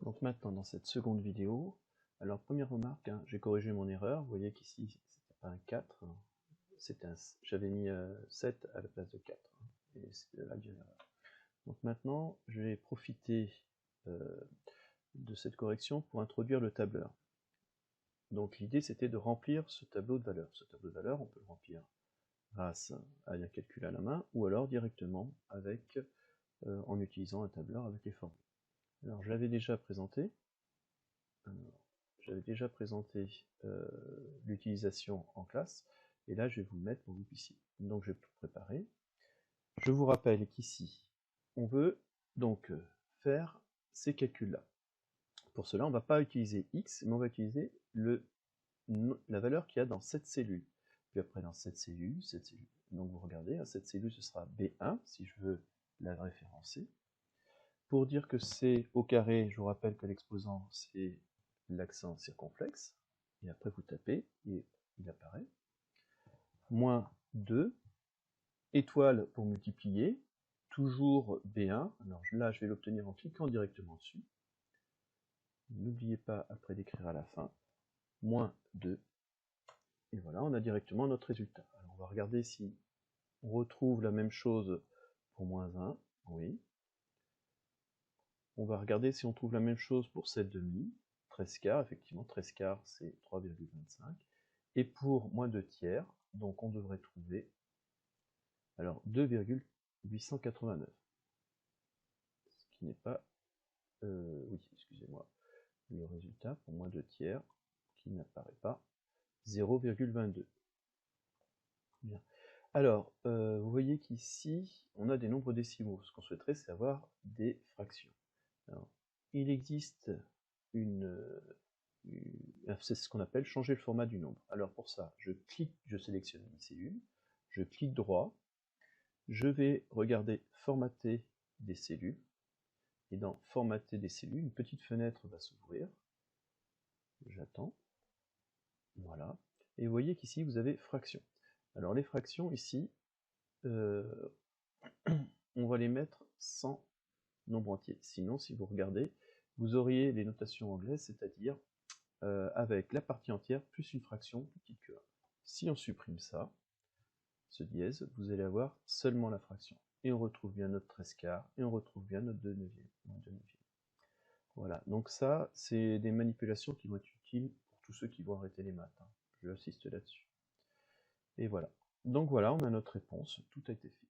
Donc maintenant, dans cette seconde vidéo, alors première remarque, j'ai corrigé mon erreur. Vous voyez qu'ici, c'était pas un 4, j'avais mis 7 à la place de 4. Et c'est là que j'ai l'erreur. Donc maintenant, je vais profiter de cette correction pour introduire le tableur. Donc l'idée, c'était de remplir ce tableau de valeurs. Ce tableau de valeurs, on peut le remplir grâce à un calcul à la main, ou alors directement avec, en utilisant un tableur avec les formules. Alors je l'avais déjà présenté. J'avais déjà présenté l'utilisation en classe, et là je vais vous le mettre pour que vous puissiez. Donc je vais tout préparer. Je vous rappelle qu'ici, on veut donc faire ces calculs-là. Pour cela, on ne va pas utiliser x, mais on va utiliser la valeur qu'il y a dans cette cellule. Puis après, dans cette cellule. Donc vous regardez, cette cellule, ce sera B1, si je veux la référencer. Pour dire que c'est au carré, je vous rappelle que l'exposant, c'est l'accent circonflexe. Et après, vous tapez, et il apparaît. Moins 2, étoile pour multiplier, toujours B1. Alors là, je vais l'obtenir en cliquant directement dessus. N'oubliez pas, après d'écrire à la fin, moins 2. Et voilà, on a directement notre résultat. Alors on va regarder si on retrouve la même chose pour moins 1. Oui. On va regarder si on trouve la même chose pour 7/2, 13 quarts, effectivement, 13 quarts c'est 3,25. Et pour moins 2 tiers, donc on devrait trouver alors 2,889. Ce qui n'est pas... oui, excusez-moi. Le résultat pour moins 2 tiers, qui n'apparaît pas, 0,22. Bien. Alors, vous voyez qu'ici, on a des nombres décimaux. Ce qu'on souhaiterait, c'est avoir des fractions. Alors, il existe c'est ce qu'on appelle changer le format du nombre. Alors pour ça, je sélectionne une cellule, je clique droit, je vais regarder formater des cellules, et dans formater des cellules, une petite fenêtre va s'ouvrir, j'attends, voilà, et vous voyez qu'ici vous avez fractions. Alors les fractions ici, on va les mettre sans nombre entier, sinon si vous regardez, vous auriez les notations anglaises, c'est-à-dire avec la partie entière plus une fraction plus petite que 1. Si on supprime ça, ce dièse, vous allez avoir seulement la fraction. Et on retrouve bien notre 13 quarts, et on retrouve bien notre 2 neuvième. Voilà, donc ça, c'est des manipulations qui vont être utiles pour tous ceux qui vont arrêter les maths. J'insiste là-dessus. Et voilà. Donc voilà, on a notre réponse, tout a été fait.